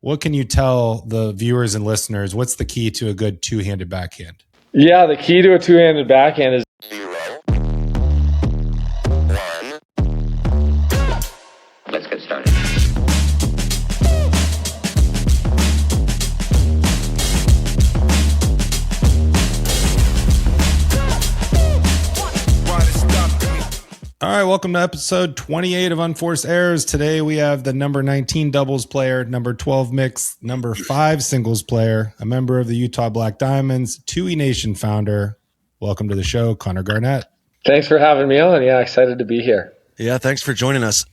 what can you tell the viewers and listeners? What's the key to a good two-handed backhand? Yeah, the key to a two-handed backhand is 0, 1. Let's get started. All right, welcome to episode 28 of Unforced Errors. Today we have the number 19 doubles player, number 12 mixed, number 5 singles player, a member of the Utah Black Diamonds, Twoey Nation founder. Welcome to the show, Connor Garnett. Thanks for having me on. Yeah, excited to be here. Yeah, thanks for joining us.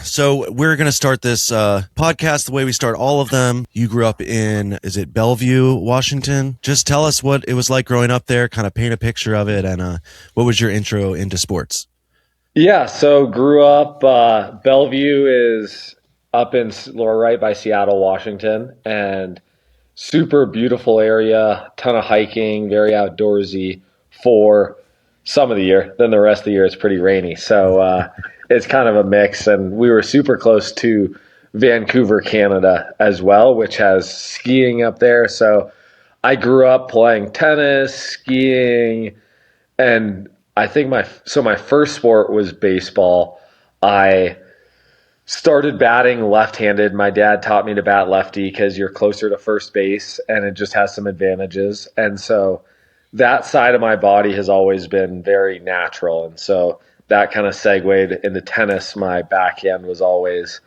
So we're going to start this podcast the way we start all of them. You grew up in, is it Bellevue, Washington? Just tell us what it was like growing up there, kind of paint a picture of it, and what was your intro into sports? Yeah, so grew up, Bellevue is up in right by Seattle, Washington, and super beautiful area, ton of hiking, very outdoorsy for some of the year. Then the rest of the year it's pretty rainy. So it's kind of a mix, and we were super close to Vancouver, Canada as well, which has skiing up there. So I grew up playing tennis, skiing, and I think my first sport was baseball. I started batting left-handed. My dad taught me to bat lefty because you're closer to first base and it just has some advantages. And so that side of my body has always been very natural. And so that kind of segued into tennis. My backhand was always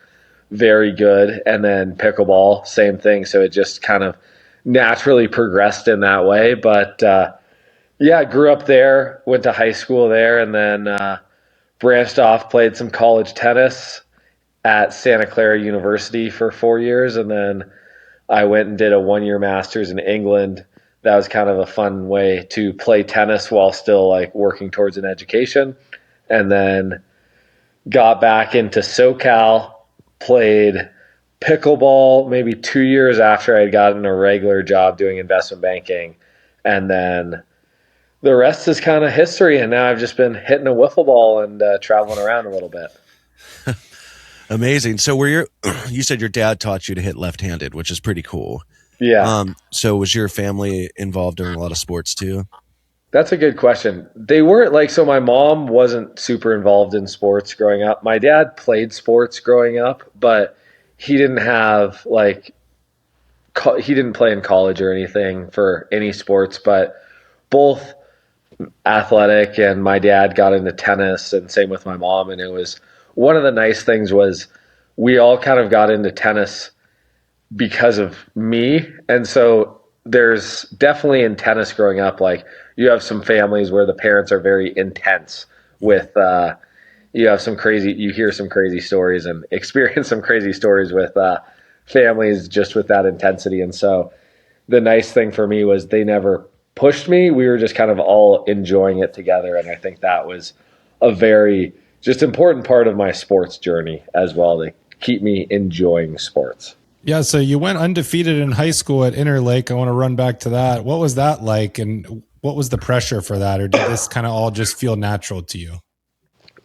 very good. And then pickleball, same thing. So it just kind of naturally progressed in that way. But yeah, I grew up there, went to high school there, and then branched off, played some college tennis at Santa Clara University for 4 years, and then I went and did a one-year master's in England. That was kind of a fun way to play tennis while still like working towards an education, and then got back into SoCal, played pickleball maybe 2 years after I had gotten a regular job doing investment banking, and then the rest is kind of history, and now I've just been hitting a wiffle ball and traveling around a little bit. Amazing. So you said your dad taught you to hit left-handed, which is pretty cool. Yeah. So was your family involved in a lot of sports too? That's a good question. They weren't so my mom wasn't super involved in sports growing up. My dad played sports growing up, but he didn't have he didn't play in college or anything for any sports, but both athletic, and my dad got into tennis, and same with my mom. And it was one of the nice things was we all kind of got into tennis because of me. And so there's definitely in tennis growing up, you have some families where the parents are very intense with you hear some crazy stories and experience some crazy stories with families just with that intensity. And so the nice thing for me was they never pushed me. We were just kind of all enjoying it together. And I think that was a very just important part of my sports journey as well, to keep me enjoying sports. Yeah, so you went undefeated in high school at Interlake. I want to run back to that. What was that like, and what was the pressure for that, or did this kind of all just feel natural to you?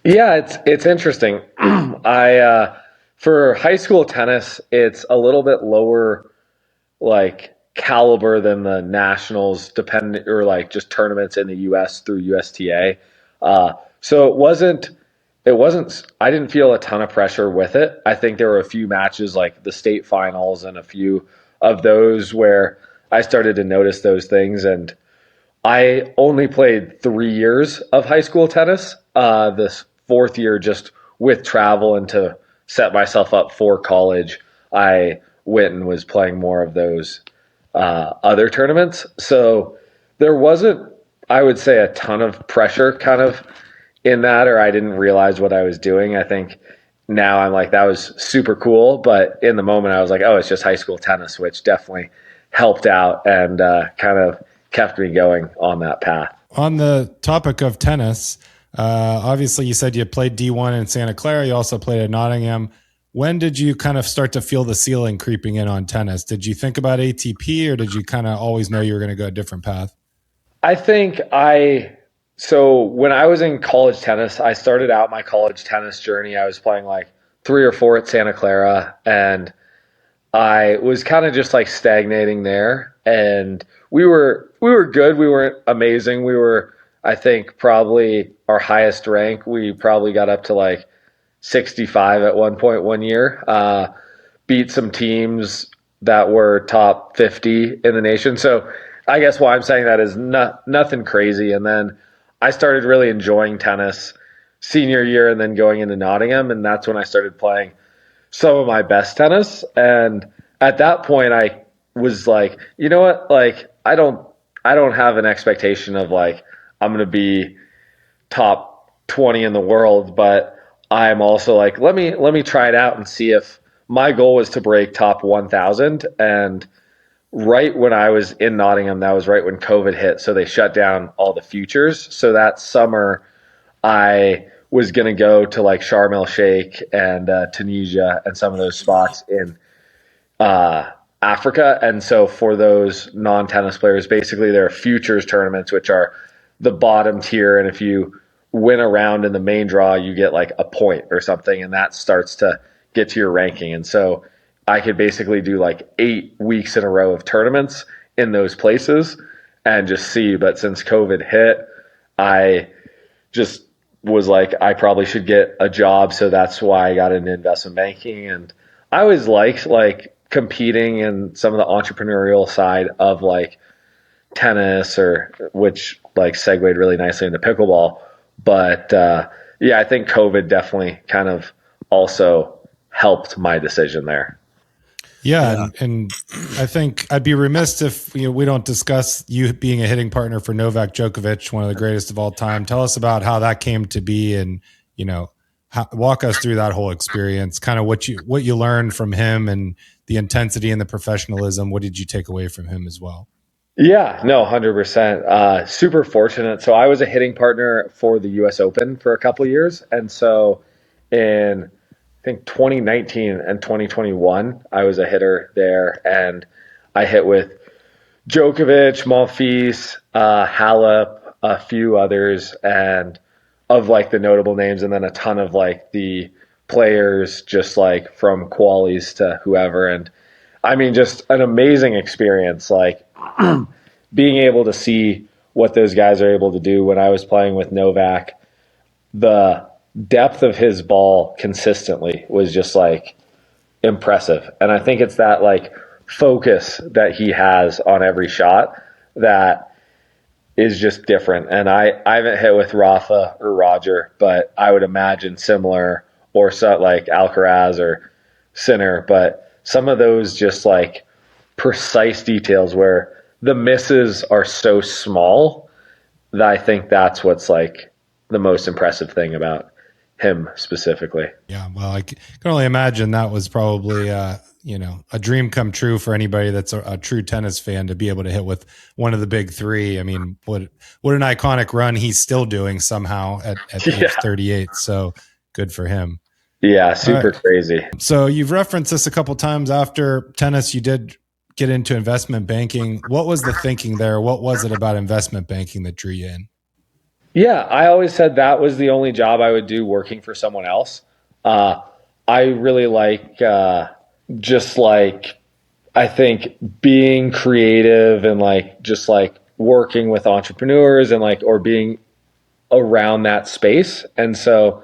Yeah, it's interesting. For high school tennis, it's a little bit lower caliber than the nationals, or just tournaments in the US through USTA. So it wasn't, I didn't feel a ton of pressure with it. I think there were a few matches like the state finals and a few of those where I started to notice those things. And I only played 3 years of high school tennis. This fourth year, just with travel and to set myself up for college, I went and was playing more of those other tournaments. So there wasn't, I would say, a ton of pressure kind of in that, or I didn't realize what I was doing. I think now I'm that was super cool. But in the moment I was oh, it's just high school tennis, which definitely helped out and kind of kept me going on that path. On the topic of tennis, obviously you said you played D1 in Santa Clara. You also played at Nottingham. When did you kind of start to feel the ceiling creeping in on tennis? Did you think about ATP, or did you kind of always know you were going to go a different path? I think so when I was in college tennis, I started out my college tennis journey. I was playing 3 or 4 at Santa Clara, and I was kind of just like stagnating there, and we were good. We weren't amazing. We were, I think, probably our highest rank. We probably got up to like 65 at one point one year. Beat some teams that were top 50 in the nation. So I guess why I'm saying that is nothing crazy. And then I started really enjoying tennis senior year and then going into Nottingham, and that's when I started playing some of my best tennis. And at that point, I was like, you know what? Like, I don't have an expectation of like I'm going to be top 20 in the world, but I'm also like, let me try it out and see if my goal was to break top 1,000. And right when I was in Nottingham, that was right when COVID hit, so they shut down all the futures. So that summer, I was going to go to like Sharm el Sheikh and Tunisia and some of those spots in Africa. And so for those non tennis players, basically there are futures tournaments, which are the bottom tier. And if you win a round in the main draw, you get like a point or something. And that starts to get to your ranking. And so I could basically do like 8 weeks in a row of tournaments in those places and just see. But since COVID hit, I just was like, I probably should get a job. So that's why I got into investment banking. And I always liked like competing in some of the entrepreneurial side of like tennis, or which like segued really nicely into pickleball. But yeah, I think COVID definitely kind of also helped my decision there. Yeah, and I think I'd be remiss if we don't discuss you being a hitting partner for Novak Djokovic, one of the greatest of all time. Tell us about how that came to be, and walk us through that whole experience. Kind of what you learned from him, and the intensity and the professionalism. What did you take away from him as well? Yeah, no, 100%. Super fortunate. So I was a hitting partner for the U.S. Open for a couple of years, and so in I think 2019 and 2021, I was a hitter there, and I hit with Djokovic, Monfils, Halep, a few others, and of like the notable names, and then a ton of like the players, just like from qualies to whoever. And I mean, just an amazing experience, like being able to see what those guys are able to do. When I was playing with Novak, the depth of his ball consistently was just like impressive. And I think it's that like focus that he has on every shot that is just different. And I haven't hit with Rafa or Roger, but I would imagine similar, or so like Alcaraz or Sinner. But some of those just like precise details where the misses are so small, that I think that's what's like the most impressive thing about him specifically. Yeah, well, I can only imagine that was probably a dream come true for anybody that's a true tennis fan, to be able to hit with one of the big three. I mean, what an iconic run he's still doing somehow at age 38. So good for him. Yeah, super crazy. So you've referenced this a couple times. After tennis, you did get into investment banking. What was the thinking there? What was it about investment banking that drew you in? Yeah, I always said that was the only job I would do working for someone else. I really like just like, I think being creative and like just like working with entrepreneurs and like, or being around that space. And so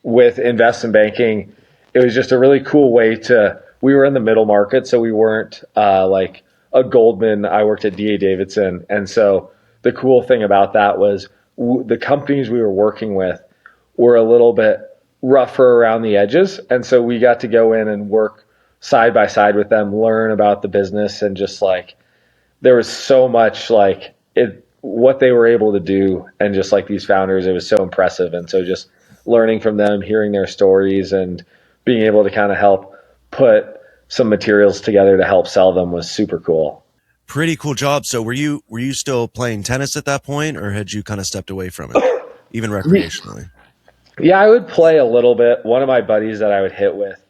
with investment banking, it was just a really cool way to, we were in the middle market, so we weren't like a Goldman. I worked at DA Davidson. And so the cool thing about that was the companies we were working with were a little bit rougher around the edges. And so we got to go in and work side by side with them, learn about the business, and just like, there was so much like what they were able to do. And just like these founders, it was so impressive. And so just learning from them, hearing their stories, and being able to kind of help put some materials together to help sell them was super cool. Pretty cool job. So were you still playing tennis at that point, or had you kind of stepped away from it, even recreationally? Yeah, I would play a little bit. One of my buddies that I would hit with,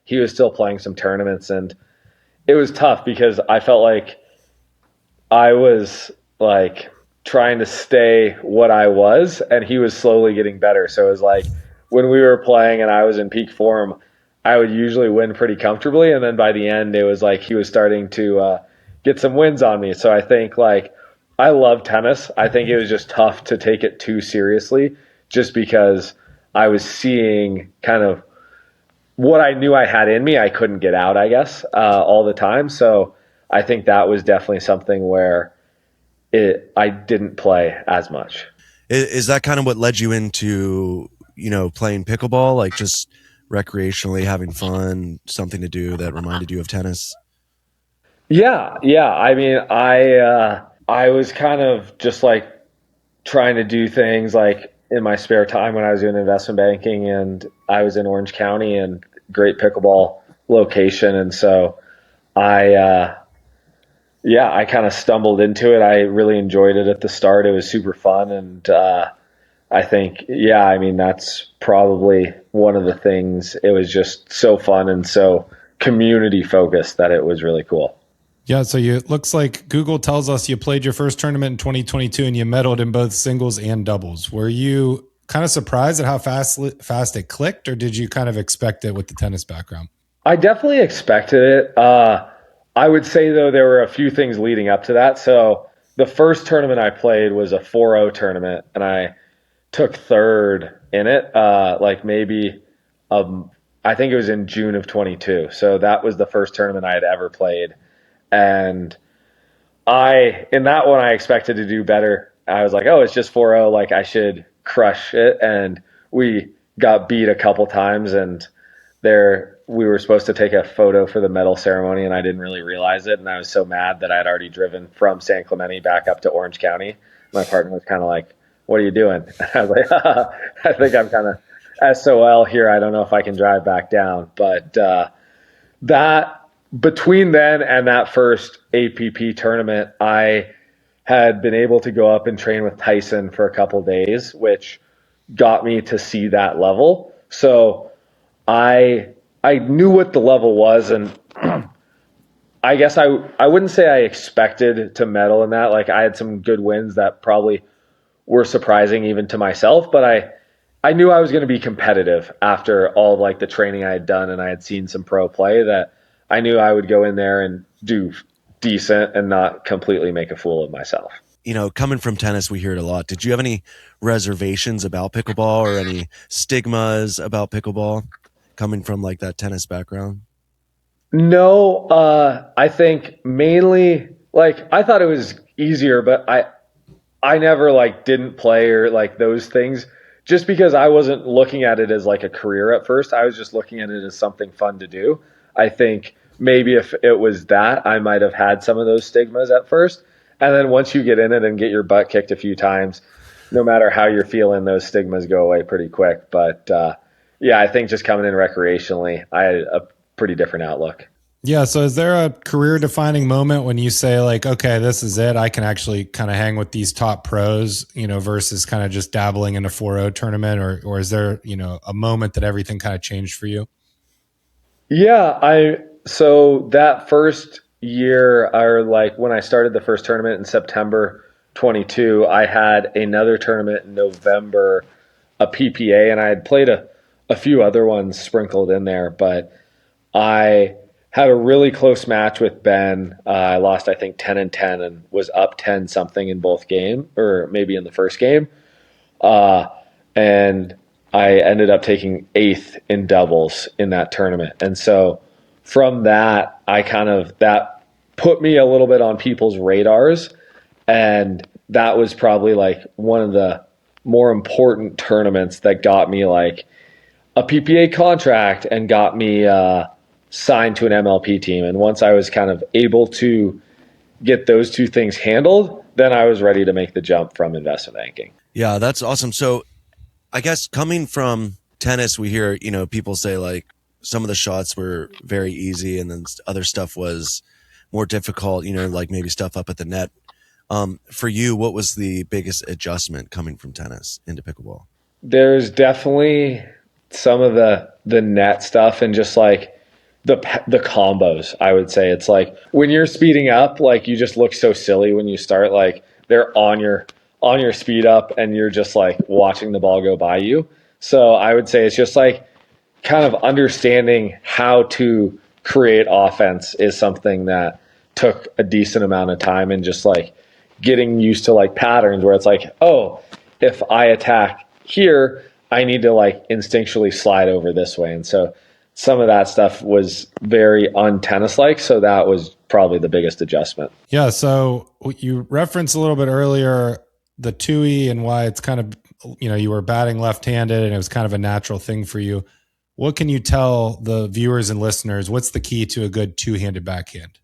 he was still playing some tournaments, and it was tough because I felt like I was like trying to stay what I was, and he was slowly getting better. So it was like when we were playing and I was in peak form, I would usually win pretty comfortably. And then by the end, it was like he was starting to get some wins on me. So I think like I love tennis. I think it was just tough to take it too seriously just because I was seeing kind of what I knew I had in me, I couldn't get out, I guess, all the time. So I think that was definitely something where I didn't play as much. Is that kind of what led you into, playing pickleball, like just recreationally having fun, something to do that reminded you of tennis? Yeah, yeah. I mean, I was kind of just like trying to do things like in my spare time when I was doing investment banking, and I was in Orange County and great pickleball location, and so I yeah, I kind of stumbled into it. I really enjoyed it at the start. It was super fun, and I think, yeah, I mean, that's probably one of the things. It was just so fun and so community focused that it was really cool. Yeah, so it looks like Google tells us you played your first tournament in 2022 and you medaled in both singles and doubles. Were you kind of surprised at how fast it clicked, or did you kind of expect it with the tennis background? I definitely expected it. I would say, though, there were a few things leading up to that. So the first tournament I played was a 4-0 tournament, and I took third in it, like maybe I think it was in June of 22. So that was the first tournament I had ever played. And in that one, I expected to do better. I was like, oh, it's just 4-0. Like, I should crush it. And we got beat a couple times. And we were supposed to take a photo for the medal ceremony, and I didn't really realize it. And I was so mad that I had already driven from San Clemente back up to Orange County. My partner was kind of like, what are you doing? And I was like, I think I'm kind of SOL here. I don't know if I can drive back down. But that between then and that first APP tournament, I had been able to go up and train with Tyson for a couple days, which got me to see that level. So I knew what the level was, and I guess I wouldn't say I expected to medal in that. Like, I had some good wins that probably were surprising even to myself, but I knew I was going to be competitive after all of like the training I had done, and I had seen some pro play, that I knew I would go in there and do decent and not completely make a fool of myself. Coming from tennis, we hear it a lot. Did you have any reservations about pickleball or any stigmas about pickleball coming from like that tennis background? No, I think mainly like I thought it was easier, but I never like didn't play or like those things just because I wasn't looking at it as like a career at first. I was just looking at it as something fun to do. I think maybe if it was that, I might have had some of those stigmas at first. And then once you get in it and get your butt kicked a few times, no matter how you're feeling, those stigmas go away pretty quick. But yeah, I think just coming in recreationally, I had a pretty different outlook. Yeah. So is there a career defining moment when you say like, okay, this is it. I can actually kind of hang with these top pros, versus kind of just dabbling in a 4-0 tournament, or is there, a moment that everything kind of changed for you? Yeah, so that first year, or like when I started the first tournament in September 22, I had another tournament in November, a PPA, and I had played a few other ones sprinkled in there, but I had a really close match with Ben. I lost, I think, 10-10 and was up 10 something in both game, or maybe in the first game. And I ended up taking eighth in doubles in that tournament. And so from that, that put me a little bit on people's radars. And that was probably like one of the more important tournaments that got me like a PPA contract and got me signed to an MLP team. And once I was kind of able to get those two things handled, then I was ready to make the jump from investment banking. Yeah, that's awesome. So I guess coming from tennis, we hear, people say like some of the shots were very easy and then other stuff was more difficult, like maybe stuff up at the net. For you, what was the biggest adjustment coming from tennis into pickleball? There's definitely some of the net stuff and just like the combos. I would say it's like when you're speeding up, like you just look so silly when you start. Like they're on your speed up, and you're just like watching the ball go by you. So I would say it's just like kind of understanding how to create offense is something that took a decent amount of time, and just like getting used to like patterns where it's like, oh, if I attack here, I need to like instinctually slide over this way. And so some of that stuff was very un-tennis like. So that was probably the biggest adjustment. Yeah. So you referenced a little bit earlier the Twoey and why it's kind of, you were batting left-handed and it was kind of a natural thing for you. What can you tell the viewers and listeners? What's the key to a good two-handed backhand?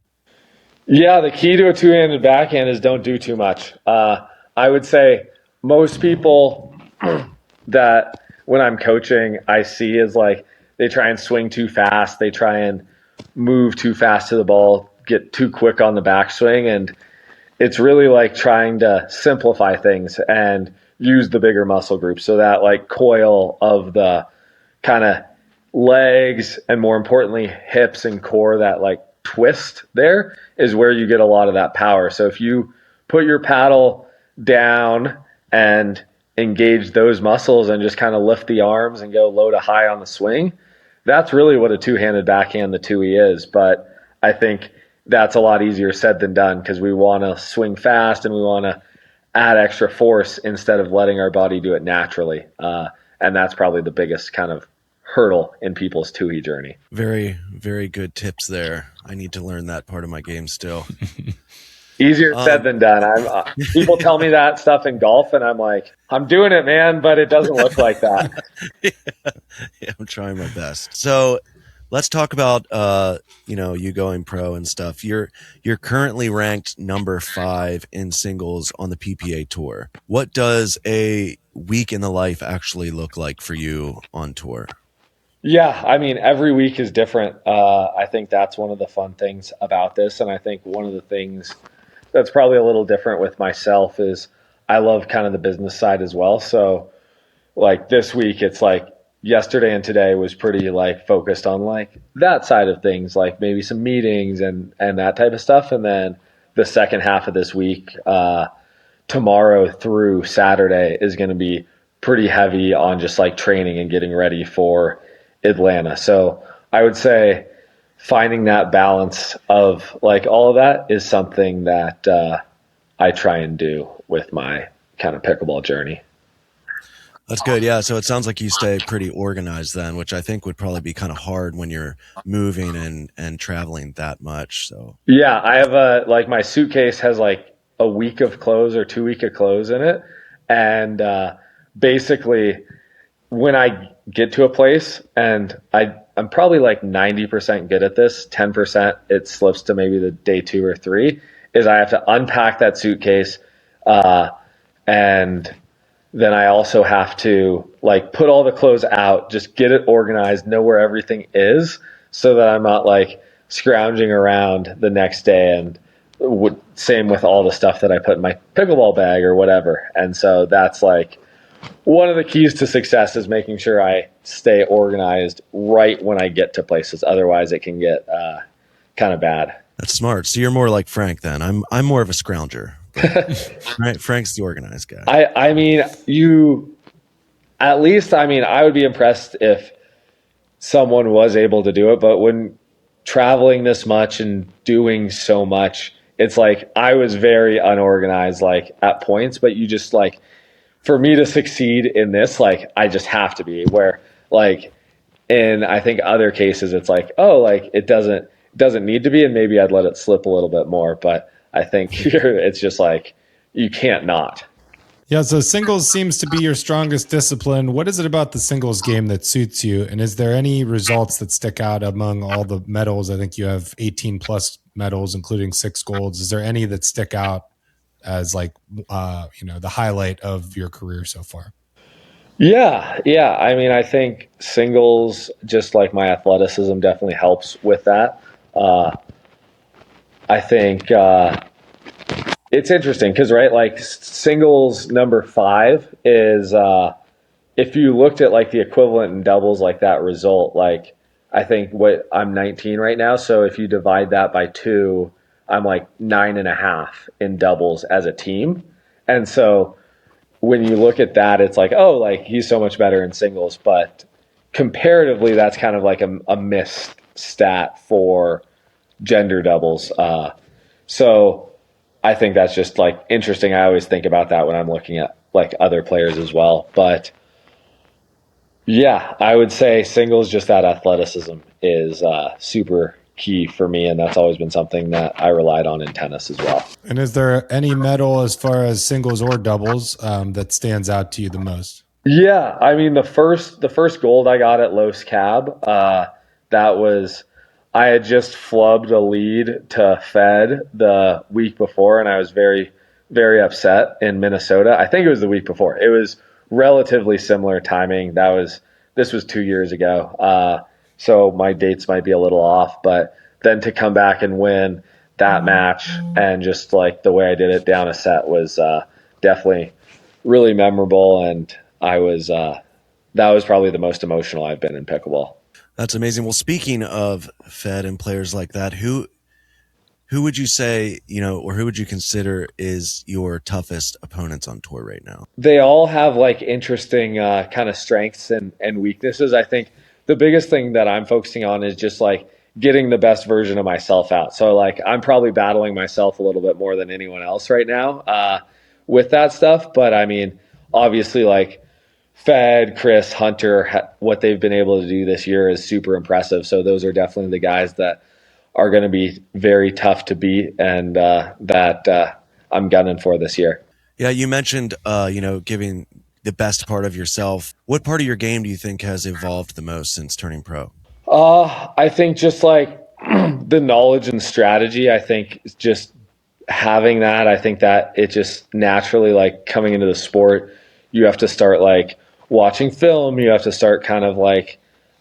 Yeah, the key to a two-handed backhand is don't do too much. I would say most people that when I'm coaching, I see is like they try and swing too fast. They try and move too fast to the ball, get too quick on the backswing. And it's really like trying to simplify things and use the bigger muscle groups. So that like coil of the kind of legs and more importantly, hips and core, that like twist there is where you get a lot of that power. So if you put your paddle down and engage those muscles and just kind of lift the arms and go low to high on the swing, that's really what a two-handed backhand, the Twoey, is. But I think that's a lot easier said than done because we want to swing fast and we want to add extra force instead of letting our body do it naturally. And that's probably the biggest kind of hurdle in people's Twoey journey. Very, very good tips there. I need to learn that part of my game still. Easier said than done. People tell me that stuff in golf, and I'm like, I'm doing it, man, but it doesn't look like that. Yeah, I'm trying my best. So let's talk about you going pro and stuff. You're currently ranked number 5 in singles on the PPA tour. What does a week in the life actually look like for you on tour? Yeah, I mean, every week is different. I think that's one of the fun things about this, and I think one of the things that's probably a little different with myself is I love kind of the business side as well. So like this week, it's like yesterday and today was pretty like focused on like that side of things, like maybe some meetings and that type of stuff. And then the second half of this week, tomorrow through Saturday is going to be pretty heavy on just like training and getting ready for Atlanta. So I would say finding that balance of like all of that is something that I try and do with my kind of pickleball journey. That's good. Yeah. So it sounds like you stay pretty organized then, which I think would probably be kind of hard when you're moving and traveling that much. So yeah, I have like my suitcase has like a week of clothes or 2 weeks of clothes in it. And basically when I get to a place and I'm probably like 90% good at this, 10% it slips to maybe the day 2 or 3, is I have to unpack that suitcase and then I also have to like put all the clothes out, just get it organized, know where everything is so that I'm not like scrounging around the next day. And same with all the stuff that I put in my pickleball bag or whatever. And so that's like one of the keys to success is making sure I stay organized right when I get to places. Otherwise it can get kind of bad. that's smart. So you're more like Frank then. I'm more of a scrounger. Right, Frank's the organized guy. I mean, I would be impressed if someone was able to do it, but when traveling this much and doing so much, it's like I was very unorganized like at points, but you just like, for me to succeed in this, like I just have to be, where like in I think other cases it's like, oh, like it doesn't need to be, and maybe I'd let it slip a little bit more, but I think here it's just like you can't not. Yeah, so singles seems to be your strongest discipline. What is it about the singles game that suits you? And is there any results that stick out among all the medals? I think you have 18 plus medals, including 6 golds. Is there any that stick out as like, the highlight of your career so far? Yeah. I mean, I think singles, just like my athleticism, definitely helps with that. I think it's interesting because, right, like singles number 5 is if you looked at like the equivalent in doubles, like that result, like I think I'm 19 right now. So if you divide that by 2, I'm like 9.5 in doubles as a team. And so when you look at that, it's like, oh, like he's so much better in singles. But comparatively, that's kind of like a missed stat for gender doubles. So I think that's just like interesting. I always think about that when I'm looking at like other players as well. But yeah, I would say singles, just that athleticism is super key for me. And that's always been something that I relied on in tennis as well. And is there any medal as far as singles or doubles that stands out to you the most? Yeah, I mean the first gold I got at Los Cab, that was I had just flubbed a lead to Fed the week before, and I was very very upset in Minnesota. I think it was the week before. It was relatively similar timing. This was 2 years ago, so my dates might be a little off. But then to come back and win that match and just like the way I did it down a set was definitely really memorable, and I was that was probably the most emotional I've been in pickleball. That's amazing. Well, speaking of Fed and players like that, who would you say, or who would you consider is your toughest opponents on tour right now? They all have like interesting kind of strengths and weaknesses. I think the biggest thing that I'm focusing on is just like getting the best version of myself out. So like I'm probably battling myself a little bit more than anyone else right now with that stuff. But I mean, obviously, like Fed, Chris, Hunter, what they've been able to do this year is super impressive. So those are definitely the guys that are going to be very tough to beat, and that I'm gunning for this year. Yeah, you mentioned, giving the best part of yourself. What part of your game do you think has evolved the most since turning pro? I think just like the knowledge and strategy, I think just having that, I think that it just naturally, like coming into the sport, you have to start like watching film, you have to start kind of like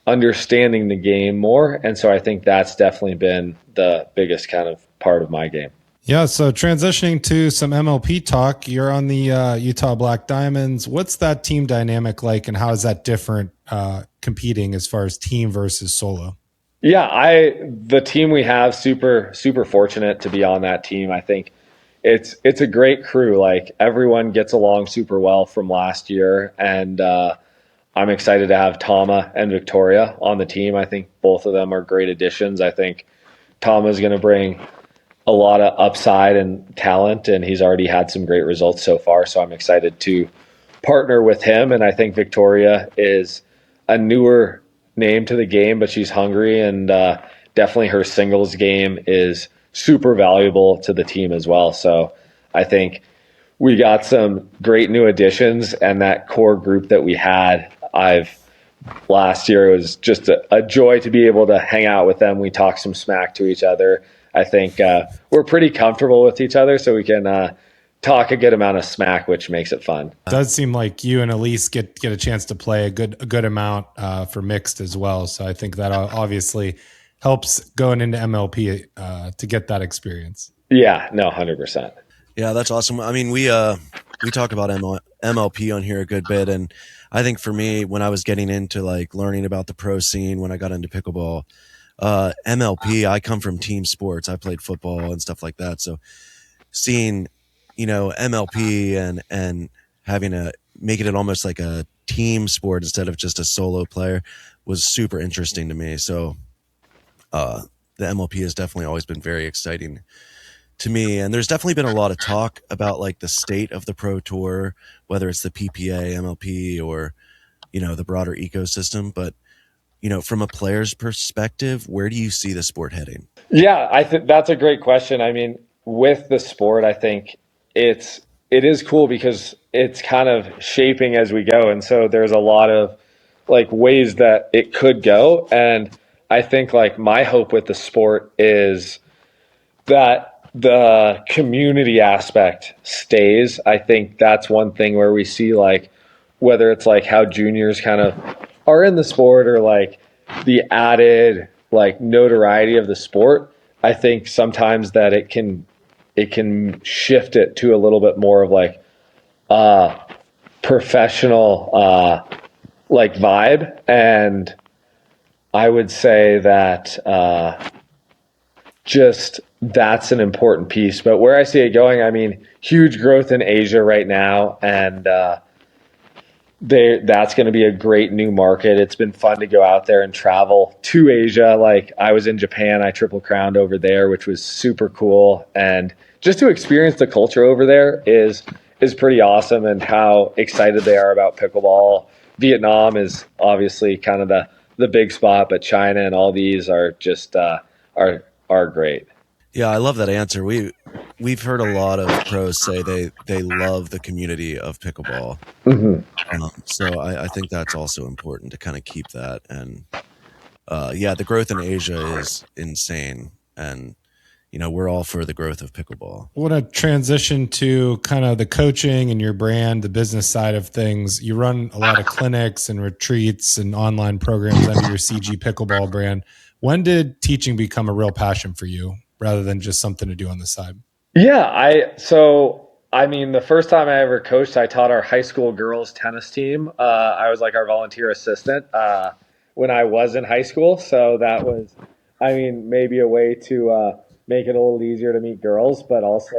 understanding the game more. And so I think that's definitely been the biggest kind of part of my game. Yeah, so transitioning to some MLP talk, you're on the Utah Black Diamonds. What's that team dynamic like, and how is that different competing as far as team versus solo? Yeah, the team we have, super fortunate to be on that team. I think it's a great crew. Like everyone gets along super well from last year, and I'm excited to have Tama and Victoria on the team. I think both of them are great additions. I think Tama is going to bring a lot of upside and talent, and he's already had some great results so far. So I'm excited to partner with him. And I think Victoria is a newer name to the game, but she's hungry, and definitely her singles game is super valuable to the team as well. So I think we got some great new additions, and that core group that we had, last year, it was just a joy to be able to hang out with them. We talked some smack to each other. I think we're pretty comfortable with each other, so we can talk a good amount of smack, which makes it fun. It does seem like you and Elise get a chance to play a good amount for mixed as well. So I think that obviously helps going into MLP to get that experience. Yeah, no, 100%. Yeah, that's awesome. I mean, we talk about MLP on here a good bit, and I think for me, when I was getting into like learning about the pro scene, when I got into pickleball, MLP, I come from team sports. I played football and stuff like that. So seeing, MLP and having making it almost like a team sport instead of just a solo player was super interesting to me. So the MLP has definitely always been very exciting to me. And there's definitely been a lot of talk about like the state of the pro tour, whether it's the PPA, MLP, or, the broader ecosystem. But from a player's perspective, where do you see the sport heading? Yeah, I think that's a great question. I mean, with the sport, I think it is cool because it's kind of shaping as we go, and so there's a lot of like ways that it could go. And I think like my hope with the sport is that the community aspect stays. I think that's one thing where we see like whether it's like how juniors kind of are in the sport or like the added like notoriety of the sport. I think sometimes that it can shift it to a little bit more of like professional like vibe. And I would say that just that's an important piece. But where I see it going, I mean, huge growth in Asia right now, and that's going to be a great new market. It's been fun to go out there and travel to Asia. Like I was in Japan, I triple crowned over there, which was super cool. And just to experience the culture over there is pretty awesome, and how excited they are about pickleball. Vietnam is obviously kind of the big spot, but China and all these are just are great. Yeah, I love that answer. We've heard a lot of pros say they love the community of pickleball. So I think that's also important to kind of keep that. And yeah, the growth in Asia is insane, and we're all for the growth of pickleball. I want to transition to kind of the coaching and your brand, the business side of things. You run a lot of clinics and retreats and online programs under your CG Pickleball brand. When did teaching become a real passion for you rather than just something to do on the side? Yeah, I mean, the first time I ever coached, I taught our high school girls tennis team. I was like our volunteer assistant when I was in high school, so that was, I mean, maybe a way to make it a little easier to meet girls, but also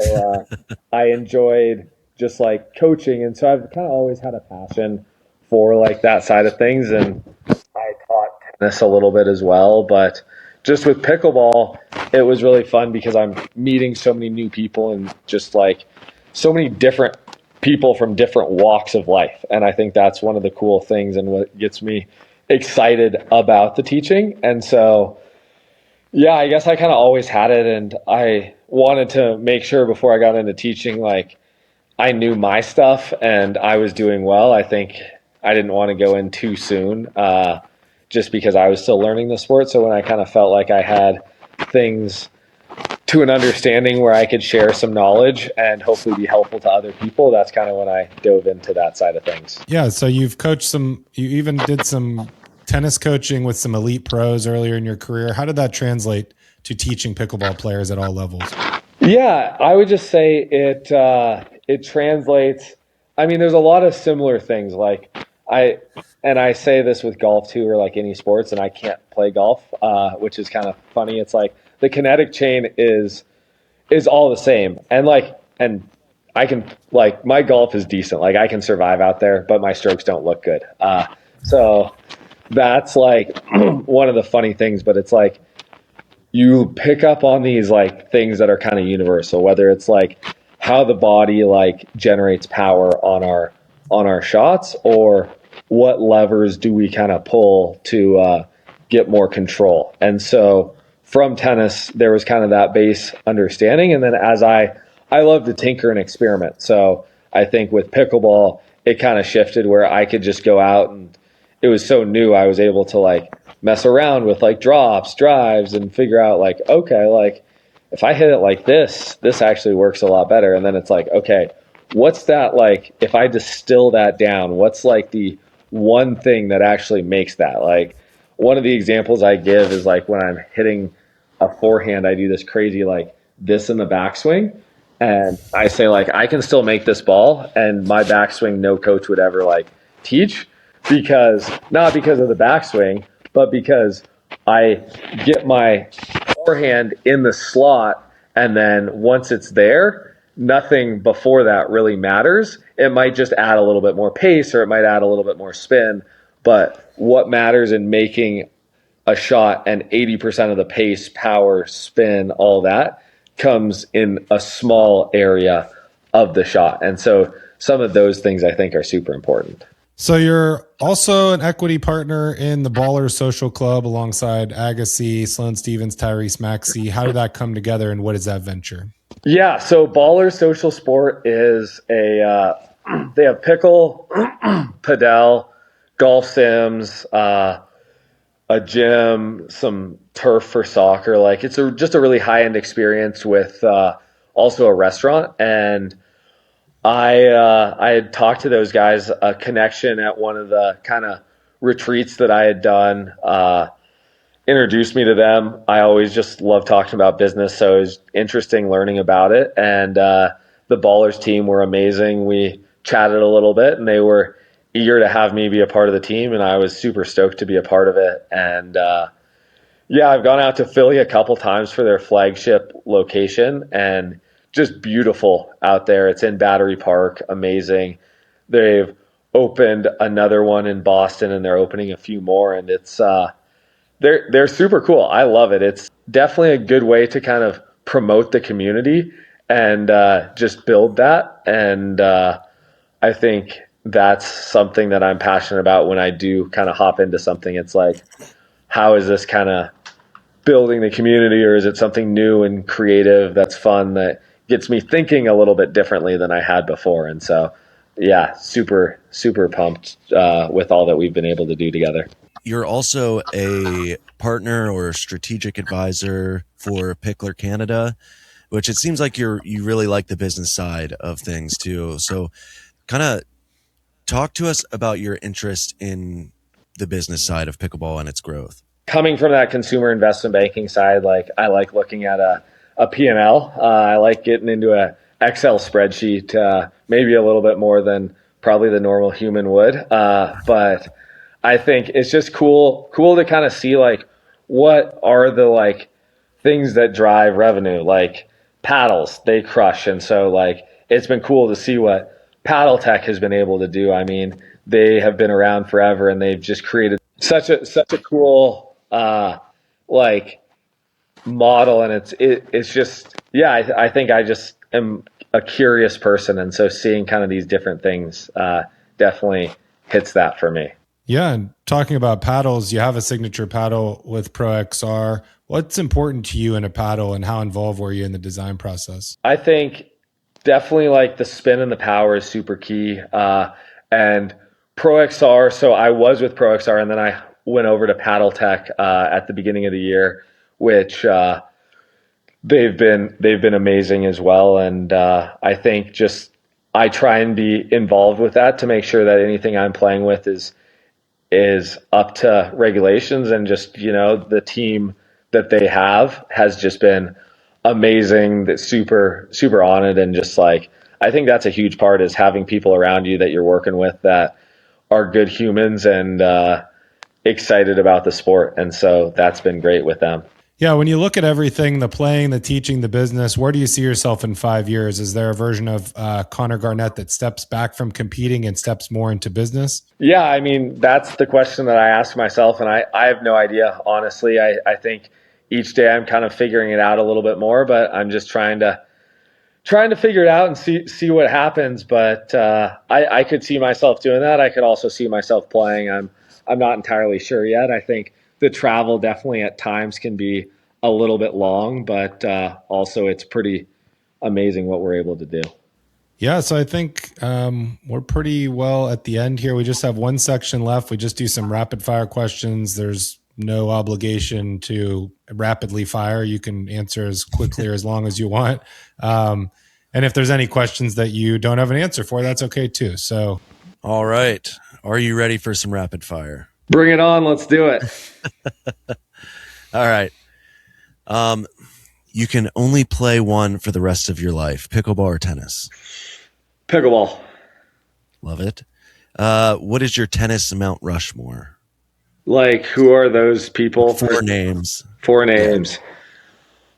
I enjoyed just like coaching, and so I've kind of always had a passion for like that side of things, and I taught tennis a little bit as well, but just with pickleball, it was really fun because I'm meeting so many new people and just like so many different people from different walks of life. And I think that's one of the cool things and what gets me excited about the teaching. And so, yeah, I guess I kind of always had it. And I wanted to make sure before I got into teaching, like I knew my stuff and I was doing well. I think I didn't want to go in too soon just because I was still learning the sport. So when I kind of felt like I had things to an understanding where I could share some knowledge and hopefully be helpful to other people, that's kind of when I dove into that side of things. Yeah. So you've coached you even did some tennis coaching with some elite pros earlier in your career. How did that translate to teaching pickleball players at all levels? Yeah, I would just say it translates. I mean, there's a lot of similar things. Like I say this with golf too, or like any sports, and I can't play golf, which is kind of funny. It's like the kinetic chain is all the same, and I can like my golf is decent. Like I can survive out there, but my strokes don't look good. So that's like one of the funny things. But it's like you pick up on these like things that are kind of universal, whether it's like how the body like generates power on our shots, or what levers do we kind of pull to get more control. And so from tennis, there was kind of that base understanding. And then as I love to tinker and experiment. So I think with pickleball, it kind of shifted where I could just go out, and it was so new. I was able to like mess around with like drops, drives, and figure out like, okay, like if I hit it like this actually works a lot better. And then it's like, okay, what's that like, if I distill that down, what's like the one thing that actually makes that? Like one of the examples I give is like when I'm hitting a forehand, I do this crazy like this in the backswing. And I say like, I can still make this ball, and my backswing, no coach would ever like teach, because not because of the backswing, but because I get my forehand in the slot, and then once it's there, nothing before that really matters. It might just add a little bit more pace, or it might add a little bit more spin. But what matters in making a shot, and 80% of the pace, power, spin, all that comes in a small area of the shot. And so some of those things I think are super important. So you're also an equity partner in the Ballers Social Club alongside Agassi, Sloane Stevens, Tyrese Maxey. How did that come together, and what is that venture? Yeah, so Ballers Social Sport is they have pickle, padel, golf sims, a gym, some turf for soccer. Like it's just a really high end experience with also a restaurant. And I had talked to those guys, a connection at one of the kind of retreats that I had done, introduced me to them. I always just love talking about business, so it was interesting learning about it. And the Ballers team were amazing. We chatted a little bit, and they were eager to have me be a part of the team, and I was super stoked to be a part of it. And yeah, I've gone out to Philly a couple times for their flagship location, and just beautiful out there. It's in Battery Park, amazing. They've opened another one in Boston, and they're opening a few more, and it's they're super cool. I love it. It's definitely a good way to kind of promote the community and just build that. And I think that's something that I'm passionate about when I do kind of hop into something. It's like, how is this kind of building the community, or is it something new and creative that's fun that gets me thinking a little bit differently than I had before? And so, yeah, super pumped with all that we've been able to do together. You're also a partner or strategic advisor for Pickler Canada, which it seems like you really like the business side of things too. So kind of talk to us about your interest in the business side of pickleball and its growth. Coming from that consumer investment banking side, like I like looking at a P&L. I like getting into a Excel spreadsheet, maybe a little bit more than probably the normal human would. But I think it's just cool to kind of see like what are the like things that drive revenue, like paddles, they crush. And so like it's been cool to see what Paddle Tech has been able to do. I mean, they have been around forever, and they've just created such a cool like model, and it's just, yeah, I think I just am a curious person, and so seeing kind of these different things definitely hits that for me. Yeah, and talking about paddles, you have a signature paddle with Pro XR. What's important to you in a paddle, and how involved were you in the design process? I think definitely like the spin and the power is super key. And Pro XR, so I was with Pro XR, and then I went over to Paddle Tech at the beginning of the year, which they've been amazing as well. And I think just I try and be involved with that to make sure that anything I'm playing with is up to regulations, and just, you know, the team that they have has just been amazing, that super on it. And just like, I think that's a huge part, is having people around you that you're working with that are good humans and excited about the sport. And so that's been great with them. Yeah, when you look at everything, the playing, the teaching, the business, where do you see yourself in 5 years? Is there a version of Connor Garnett that steps back from competing and steps more into business? Yeah, I mean, that's the question that I ask myself, and I have no idea, honestly. I think each day I'm kind of figuring it out a little bit more, but I'm just trying to figure it out and see what happens. But I could see myself doing that. I could also see myself playing. I'm not entirely sure yet. I think the travel definitely at times can be a little bit long, but also it's pretty amazing what we're able to do. Yeah, so I think we're pretty well at the end here. We just have one section left. We just do some rapid fire questions. There's no obligation to rapidly fire. You can answer as quickly or as long as you want. And if there's any questions that you don't have an answer for, that's okay too. So, all right. Are you ready for some rapid fire? Bring it on. Let's do it. All right. You can only play one for the rest of your life: pickleball or tennis? Pickleball. Love it. What is your tennis Mount Rushmore? Like, who are those people? Four names.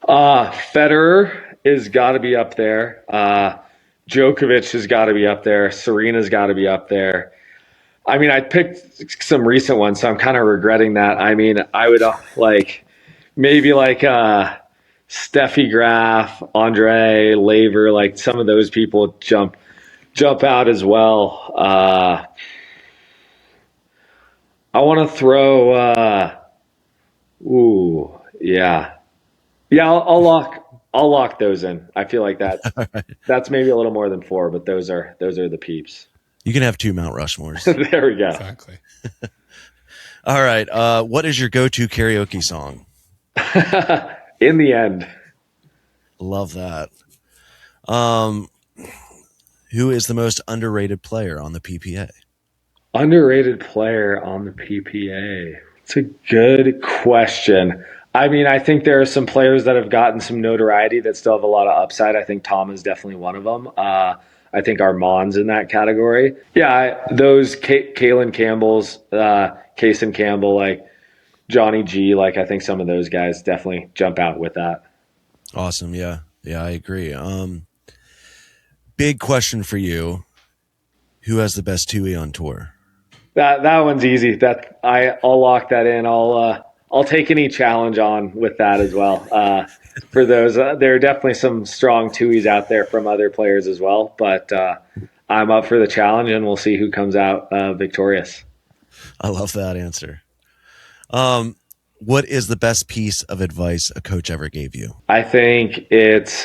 Federer is got to be up there. Djokovic has got to be up there. Serena's got to be up there. I mean, I picked some recent ones, so I'm kind of regretting that. I mean, I would maybe like Steffi Graf, Andre Laver, like some of those people jump out as well. I want to throw. I'll lock those in. I feel like that's maybe a little more than four, but those are the peeps. You can have two Mount Rushmores. There we go. Exactly. All right. What is your go-to karaoke song? In the End. Love that. Who is the most underrated player on the PPA? Underrated player on the PPA. It's a good question. I mean, I think there are some players that have gotten some notoriety that still have a lot of upside. I think Tom is definitely one of them. I think Armand's in that category. Yeah, those Kalen Campbell's, Kaysen Campbell, like Johnny G, like I think some of those guys definitely jump out with that. Awesome. Yeah, I agree. Big question for you. Who has the best Twoey on tour? That one's easy. I'll lock that in. I'll take any challenge on with that as well. For those, there are definitely some strong Tuohys out there from other players as well. But I'm up for the challenge, and we'll see who comes out victorious. I love that answer. What is the best piece of advice a coach ever gave you? I think it's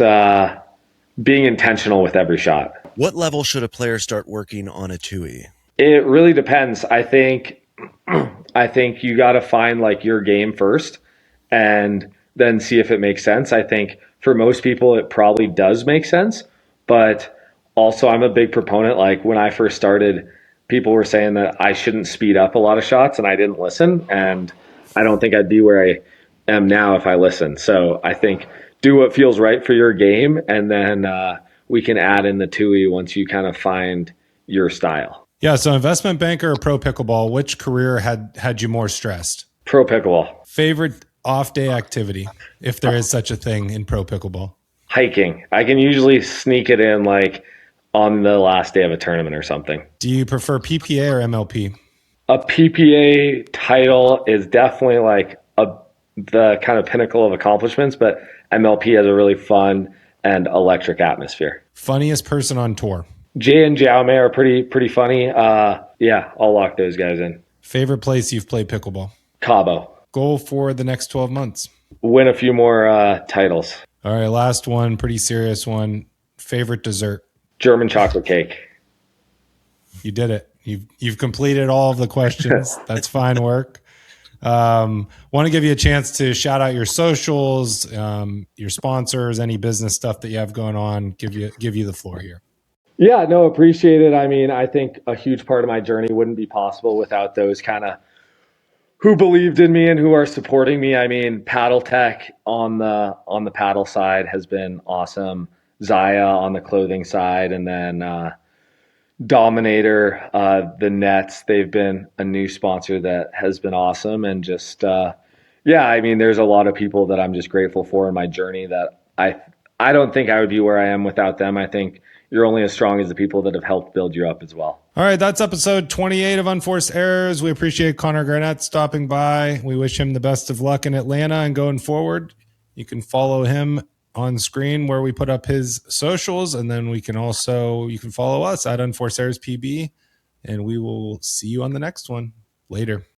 being intentional with every shot. What level should a player start working on a Twoey? It really depends. I think you got to find like your game first and then see if it makes sense. I think for most people it probably does make sense, but also I'm a big proponent. Like when I first started, people were saying that I shouldn't speed up a lot of shots, and I didn't listen, and I don't think I'd be where I am now if I listened. So I think do what feels right for your game, and then we can add in the Twoey once you kind of find your style. Yeah. So investment banker or pro pickleball, which career had you more stressed? Pro pickleball. Favorite off day activity, if there is such a thing in pro pickleball? Hiking. I can usually sneak it in like on the last day of a tournament or something. Do you prefer PPA or MLP? A PPA title is definitely like the kind of pinnacle of accomplishments, but MLP has a really fun and electric atmosphere. Funniest person on tour? Jay and Jaume are pretty funny. Yeah, I'll lock those guys in. Favorite place you've played pickleball? Cabo. Goal for the next 12 months? Win a few more titles. All right, last one, pretty serious one. Favorite dessert? German chocolate cake. You did it. You've completed all of the questions. That's fine work. Want to give you a chance to shout out your socials, your sponsors, any business stuff that you have going on. Give you the floor here. Yeah, no, appreciate it. I mean, I think a huge part of my journey wouldn't be possible without those kind of who believed in me and who are supporting me. I mean, Paddle Tech on the paddle side has been awesome. Zaya on the clothing side, and then Dominator, the nets. They've been a new sponsor that has been awesome, and just yeah, I mean, there's a lot of people that I'm just grateful for in my journey that I don't think I would be where I am without them. I think you're only as strong as the people that have helped build you up as well. All right, that's episode 28 of Unforced Errors. We appreciate Connor Garnett stopping by. We wish him the best of luck in Atlanta and going forward. You can follow him on screen where we put up his socials, and then you can follow us at Unforced Errors PB, and we will see you on the next one. Later.